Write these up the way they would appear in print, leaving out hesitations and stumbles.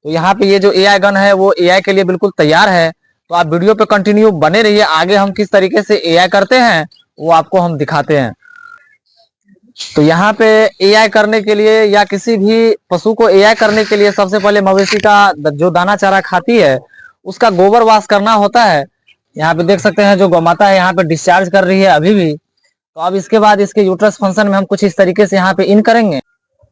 तो यहाँ पे ये जो एआई गन है वो एआई के लिए बिल्कुल तैयार है। तो आप वीडियो पे कंटिन्यू बने रहिए, आगे हम किस तरीके से एआई करते हैं वो आपको हम दिखाते हैं। तो यहाँ पे एआई करने के लिए या किसी भी पशु को एआई करने के लिए सबसे पहले मवेशी का जो दाना चारा खाती है उसका गोबर वाश करना होता है। यहाँ पे देख सकते हैं जो गौमाता है यहाँ पे डिस्चार्ज कर रही है अभी भी। तो अब इसके बाद इसके यूट्रस फंक्शन में हम कुछ इस तरीके से यहाँ पे इन करेंगे।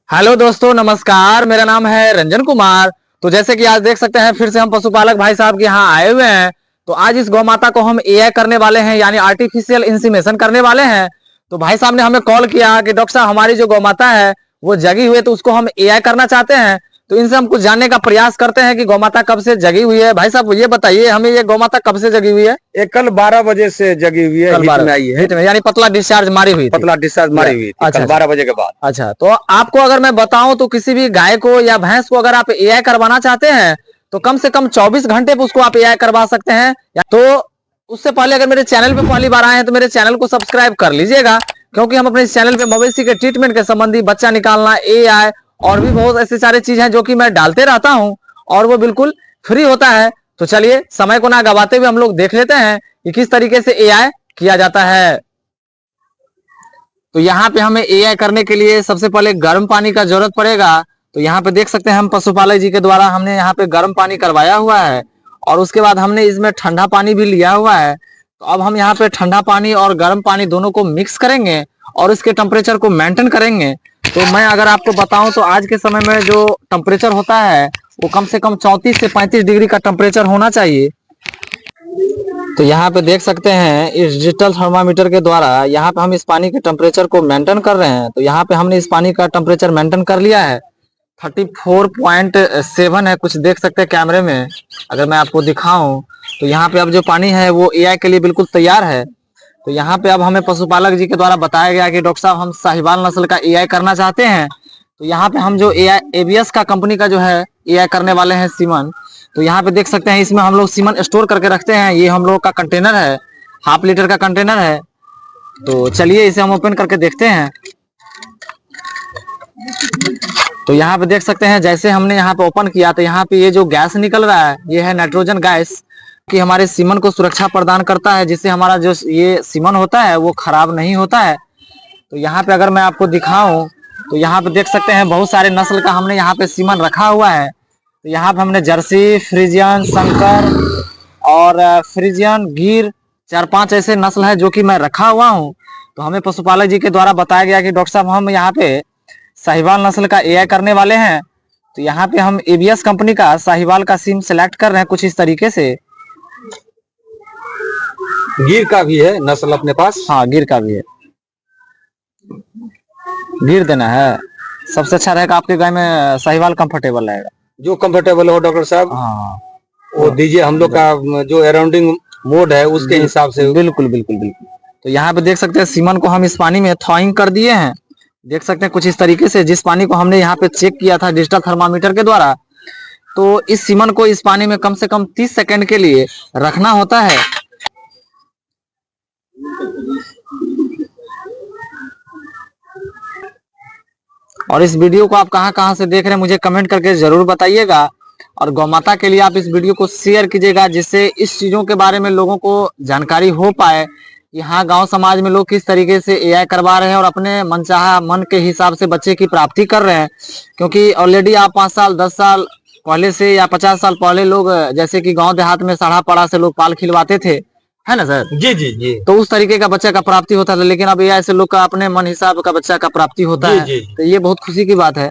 हेलो दोस्तों, नमस्कार, मेरा नाम है रंजन कुमार। तो जैसे कि आज देख सकते हैं फिर से हम पशुपालक भाई साहब के यहाँ आए हुए हैं। तो आज इस गौ माता को हम एआई करने वाले हैं, यानी आर्टिफिशियल इंसीमेशन करने वाले हैं। तो भाई साहब ने हमें कॉल किया कि डॉक्टर साहब हमारी जो गौ माता है वो जगी हुई है, तो उसको हम एआई करना चाहते हैं। तो इनसे हम कुछ जानने का प्रयास करते हैं कि गौ माता कब से जगी हुई है। भाई साहब ये बताइए हमें, ये गौ माता कब से जगी हुई है? ये कल 12 बजे से जगी हुई है, कल हिट 12 में आई है। हिट में, यानी पतला डिस्चार्ज मारी हुई थी। पतला डिस्चार्ज मारी हुई थी अच्छा, कल 12 बजे के बाद। अच्छा, तो आपको अगर मैं बताऊं तो किसी भी गाय को या भैंस को अगर आप एआई करवाना चाहते हैं तो कम से कम 24 घंटे पे उसको आप एआई करवा सकते हैं। तो उससे पहले अगर मेरे चैनल पे पहली बार आए हैं तो मेरे चैनल को सब्सक्राइब कर लीजिएगा, क्योंकि हम अपने इस चैनल पे मवेशी के ट्रीटमेंट के संबंधी, बच्चा निकालना, एआई और भी बहुत ऐसे सारे चीज हैं जो कि मैं डालते रहता हूं और वो बिल्कुल फ्री होता है। तो चलिए समय को ना गवाते हुए हम लोग देख लेते हैं कि किस तरीके से एआई किया जाता है। तो यहाँ पे हमें एआई करने के लिए सबसे पहले गर्म पानी का जरूरत पड़ेगा। तो यहाँ पे देख सकते हैं हम पशुपालक जी के द्वारा हमने यहाँ पे गर्म पानी करवाया हुआ है और उसके बाद हमने इसमें ठंडा पानी भी लिया हुआ है। तो अब हम यहाँ पे ठंडा पानी और गर्म पानी दोनों को मिक्स करेंगे और इसके टेम्परेचर को मेंटेन करेंगे। तो मैं अगर आपको बताऊं तो आज के समय में जो टेम्परेचर होता है वो कम से कम 34 से 35 डिग्री का टेम्परेचर होना चाहिए। तो यहाँ पे देख सकते हैं इस डिजिटल थर्मामीटर के द्वारा यहाँ पे हम इस पानी के टेम्परेचर को मेंटेन कर रहे हैं। तो यहाँ पे हमने इस पानी का टेम्परेचर मेंटेन कर लिया है, 34.7 है, कुछ देख सकते हैं कैमरे में। अगर मैं आपको दिखाऊं तो यहाँ पे अब जो पानी है वो एआई के लिए बिल्कुल तैयार है। तो यहाँ पे अब हमें पशुपालक जी के द्वारा बताया गया कि डॉक्टर साहब हम साहिवाल नस्ल का एआई करना चाहते हैं। तो यहाँ पे हम जो एआई एबीएस का कंपनी का जो है एआई करने वाले हैं सीमन। तो यहाँ पे देख सकते हैं इसमें हम लोग सीमन स्टोर करके रखते हैं। ये हम लोग का कंटेनर है, 1/2 लीटर का कंटेनर है। तो चलिए इसे हम ओपन करके देखते हैं। तो यहाँ पे देख सकते हैं जैसे हमने यहाँ पे ओपन किया तो यहाँ पे ये जो गैस निकल रहा है ये है नाइट्रोजन गैस, कि हमारे सीमन को सुरक्षा प्रदान करता है, जिससे हमारा जो ये सीमन होता है वो खराब नहीं होता है। तो यहाँ पे अगर मैं आपको दिखाऊं तो यहाँ पे देख सकते हैं बहुत सारे नस्ल का हमने यहाँ पे सीमन रखा हुआ है। तो यहाँ पे हमने जर्सी, फ्रीजियन, शंकर और फ्रीजियन, गिर, 4-5 ऐसे नस्ल है जो कि मैं रखा हुआ हूँ। तो हमें पशुपालक जी के द्वारा बताया गया कि डॉक्टर साहब हम यहाँ पे साहिवाल नस्ल का एआई करने वाले हैं। तो यहाँ पे हम एबीएस कंपनी का साहिवाल का सिम सेलेक्ट कर रहे हैं कुछ इस तरीके से। गिर का भी है नस्ल अपने पास? हाँ, गिर का भी है। गिर देना है, सबसे अच्छा रहेगा आपके गाय में साहिवाल कंफर्टेबल रहेगा। जो कंफर्टेबल हो डॉक्टर साहब हाँ वो दीजिए, हम लोग का जो अराउंडिंग मोड है उसके हिसाब से। बिल्कुल बिल्कुल बिल्कुल। तो यहाँ पे देख सकते हैं सीमन को हम इस पानी में थॉइंग कर दिए हैं, देख सकते हैं कुछ इस तरीके से। जिस पानी को हमने यहाँ पे चेक किया था डिजिटल थर्मामीटर के द्वारा, तो इस सीमन को इस पानी में कम से कम 30 सेकंड के लिए रखना होता है। और इस वीडियो को आप कहां से देख रहे हैं मुझे कमेंट करके जरूर बताइएगा। और गौमाता के लिए आप इस वीडियो को शेयर कीजिएगा, जिससे इस चीजों के बारे में लोगों को जानकारी हो पाए कि हाँ गांव समाज में लोग किस तरीके से एआई करवा रहे हैं और अपने मनचाहा मन के हिसाब से बच्चे की प्राप्ति कर रहे हैं। क्योंकि ऑलरेडी आप 5 साल 10 साल पहले से या 50 साल पहले लोग जैसे कि गाँव देहात में साढ़ा पाड़ा से लोग पाल खिलवाते थे, है ना सर? जी जी जी। तो उस तरीके का बच्चा का प्राप्ति होता था, लेकिन अब एआई से लोग का अपने मन हिसाब का बच्चा का प्राप्ति होता है। तो ये बहुत खुशी की बात है।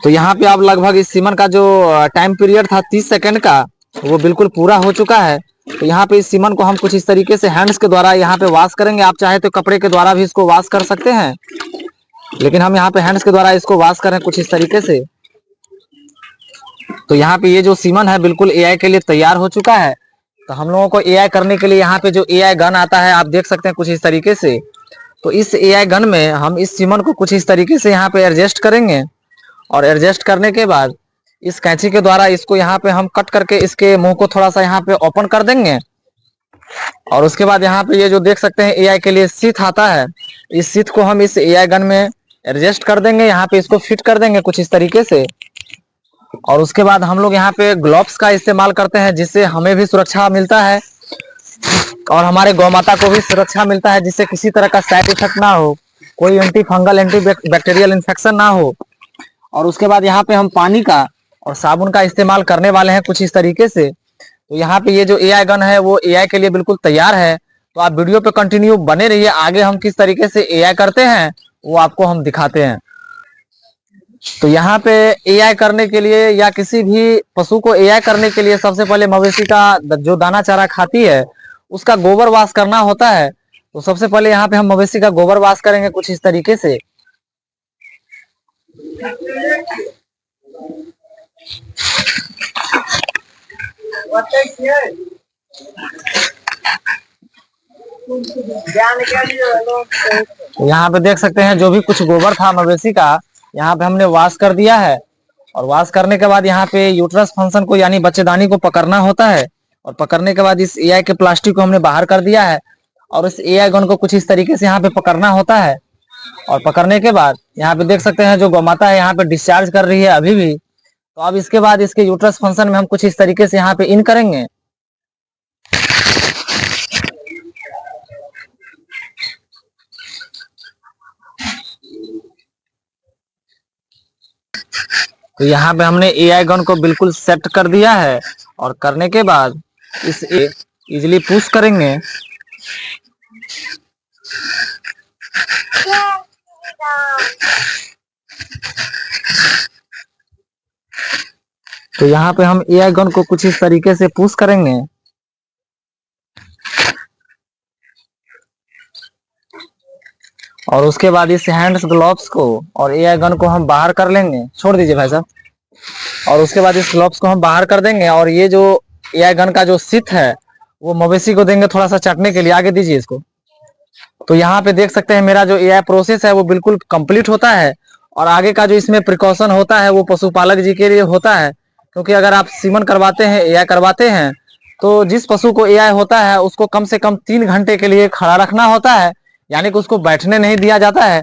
तो यहाँ पे आप लगभग इस सीमन का जो टाइम पीरियड था 30 सेकंड का वो बिल्कुल पूरा हो चुका है। तो यहाँ पे इस सीमन को हम कुछ इस तरीके से हैंड्स के द्वारा यहाँ पे वॉश करेंगे। आप चाहे तो कपड़े के द्वारा भी इसको वॉश कर सकते हैं, लेकिन हम यहाँ पे हैंड्स के द्वारा इसको वॉश करें कुछ इस तरीके से। तो यहाँ पे ये जो सीमन है बिल्कुल एआई के लिए तैयार हो चुका है। तो हम लोगों को एआई करने के लिए यहाँ पे जो एआई गन आता है आप देख सकते हैं कुछ इस तरीके से। तो इस एआई गन में हम इस सीमन को कुछ इस तरीके से यहाँ पे एडजस्ट करेंगे और एडजस्ट करने के बाद इस कैंची के द्वारा इसको यहाँ पे हम कट करके इसके मुंह को थोड़ा सा यहाँ पे ओपन कर देंगे। और उसके बाद यहाँ पे ये जो देख सकते हैं एआई के लिए सीथ आता है, इस सीथ को हम इस एआई गन में एडजस्ट कर देंगे, यहाँ पे इसको फिट कर देंगे कुछ इस तरीके से। और उसके बाद हम लोग यहाँ पे ग्लव्स का इस्तेमाल करते हैं, जिससे हमें भी सुरक्षा मिलता है और हमारे गौ माता को भी सुरक्षा मिलता है, जिससे किसी तरह का साइड इफेक्ट ना हो, कोई anti fungal anti bacterial infection ना हो। और उसके बाद यहाँ पे हम पानी का और साबुन का इस्तेमाल करने वाले हैं कुछ इस तरीके से। तो यहाँ पे ये जो एआई गन है वो एआई के लिए बिल्कुल तैयार है। तो आप वीडियो पे कंटिन्यू बने रहिए, आगे हम किस तरीके से एआई करते हैं वो आपको हम दिखाते हैं। तो यहाँ पे एआई करने के लिए या किसी भी पशु को एआई करने के लिए सबसे पहले मवेशी का जो दाना चारा खाती है उसका गोबर वाश करना होता है। तो सबसे पहले यहाँ पे हम मवेशी का गोबर वाश करेंगे कुछ इस तरीके से। यहाँ पे देख सकते हैं जो भी कुछ गोबर था मवेशी का यहाँ पे हमने वाश कर दिया है। और वाश करने के बाद यहाँ पे यूट्रस फंक्शन को यानी बच्चेदानी को पकड़ना होता है। और पकड़ने के बाद इस एआई के प्लास्टिक को हमने बाहर कर दिया है और इस एआई गन को कुछ इस तरीके से यहाँ पे पकड़ना होता है। और पकड़ने के बाद यहाँ पे देख सकते हैं जो गौमाता है यहाँ पे डिस्चार्ज कर रही है अभी भी। तो अब इसके बाद इसके यूट्रस फंक्शन में हम कुछ इस तरीके से यहाँ पे इन करेंगे। तो यहाँ पे हमने एआई गन को बिल्कुल सेट कर दिया है और करने के बाद इस इजिली पुश करेंगे। तो यहाँ पे हम एआई गन को कुछ इस तरीके से पुश करेंगे। और उसके बाद इस हैंड्स ग्लव्स को और एआई गन को हम बाहर कर लेंगे। छोड़ दीजिए भाई साहब। और उसके बाद इस ग्लव्स को हम बाहर कर देंगे और ये जो एआई गन का जो सिट है वो मवेशी को देंगे थोड़ा सा चटने के लिए। आगे दीजिए इसको। तो यहाँ पे देख सकते हैं मेरा जो एआई प्रोसेस है वो बिल्कुल कंप्लीट होता है। और आगे का जो इसमें प्रिकॉशन होता है वो पशुपालक जी के लिए होता है, क्योंकि अगर आप सीमन करवाते हैं एआई करवाते हैं तो जिस पशु को एआई होता है उसको कम से कम 3 घंटे के लिए खड़ा रखना होता है, यानी कि उसको बैठने नहीं दिया जाता है।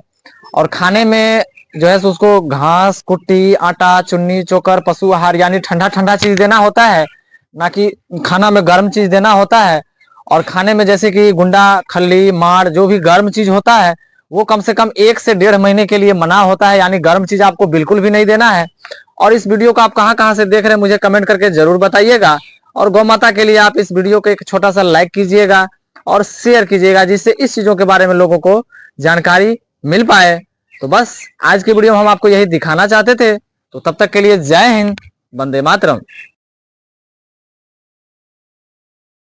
और खाने में जो है उसको घास कुट्टी आटा चुन्नी चोकर पशु आहार यानी ठंडा ठंडा चीज देना होता है, ना कि खाना में गर्म चीज देना होता है। और खाने में जैसे कि गुंडा खल्ली माड़ जो भी गर्म चीज होता है वो कम से कम 1 से 1.5 महीने के लिए मना होता है, यानी गर्म चीज आपको बिल्कुल भी नहीं देना है। और इस वीडियो को आप कहाँ कहाँ से देख रहे हैं मुझे कमेंट करके जरूर बताइएगा। और गौ माता के लिए आप इस वीडियो को एक छोटा सा लाइक कीजिएगा और शेयर कीजिएगा, जिससे इस चीजों के बारे में लोगों को जानकारी मिल पाए। तो बस आज की वीडियो में हम आपको यही दिखाना चाहते थे। तो तब तक के लिए जय हिंद, वंदे मातरम।